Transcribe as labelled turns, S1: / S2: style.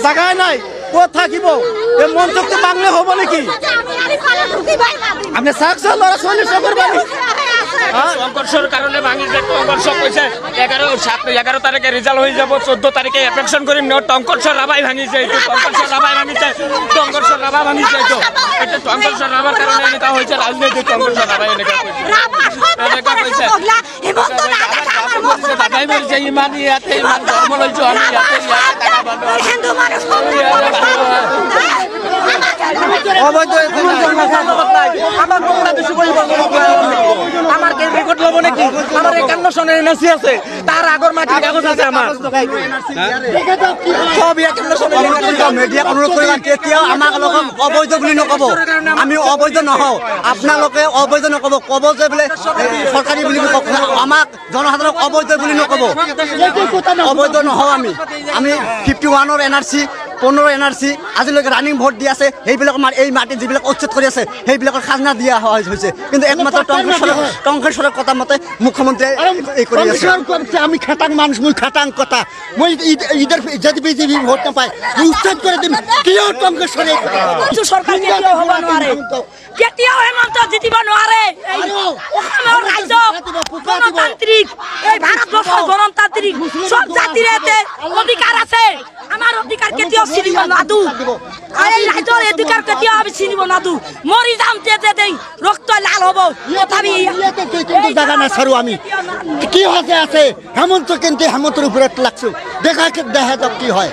S1: জায়গায় নাই ক'ত থাকিব এই মঞ্চটো বাংলা হ'ব নেকি আপনি চাকচোন ল'ৰা ছোৱালী চবৰ বানি
S2: সংঘর্ষের কারণে ভাঙিছে সংঘর্ষ কইছে 11 তারিখে রেজাল্ট হয়ে যাব 14 তারিখে অ্যাফেকশন করি সংঘর্ষ রাবাই ভাঙিছে এই সংঘর্ষ রাবাই ভাঙিছে সংঘর্ষ রাবা ভাঙিছে তো এটা সংঘর্ষ রাবার কারণে এটা হয়েছে রাজনৈতিক সংঘর্ষ রাবাই এনেকা কইছে দাদাই বলছে ইমান ইয়াতে ইমান ধর্ম লইছো আমি ইয়াতে টাকা বাঁধো হিন্দু মানুষ
S1: অবৈধ কোনো আমার বাংলাদেশে কইব
S2: আমার কে রেকর্ড লব নাকি আমার 51 সনের এনআরসি আছে তার আগর মাটির কাগজ আছে আমার
S1: সব 51 সনের মিডিয়া অনুরোধ করিবা কেতিয়া আমাক লোক অবৈধ বুলি নকব আমি অবৈধ নহও আপোনালোকে অবৈধ নকব কব যে বলে সরকারি বুলি নকব আমাক জনসাধারণ অবৈধ বুলি নকব অবৈধ নহও আমি 51 এর এনআরসি 15 এনআরসি আজিলৈকে রানিং ভোট দি আছে সেইবিলাক এই মাটি যিবিলাক উচ্ছেদ কৰি আছে সেইবিলাকৰ খাজনা দিয়া হৈছে কিন্তু একমাত্ৰ টংকেশ্বৰৰ কথা মতে মুখ্যমন্ত্ৰী এই কৰি আছে আমি খাটাং মানুষ মই খাটাং কথা মই ইদার যদি বিজেপি ভোট নাপায় উচ্ছেদ করে দিম কিয় টংকেশ্বরে
S3: সরকার কেতিয়াও হ'ব নোৱাৰে কেতিয়াও হেমন্ত জিতিব নোৱাৰে অসমৰ ৰাজ্য গণতান্ত্ৰিক এই ভাৰতবৰ্ষৰ গণতান্ত্ৰিক সব জাতিৰ অধিকাৰ আছে আমাৰ অধিকাৰ কেতিয়াও চিনিব নাদু এই ৰাজ্যৰ অধিকাৰ কেতিয়াও আমি চিনিব নাদু মৰি যাম তেতে ৰক্ত লাল হ'ব তথাপি
S1: কিন্তু জাগা নাচাৰো আমি কি হৈছে আছে হেমন্তৰ ওপৰত লাগছো দেখা যাওক কি হয়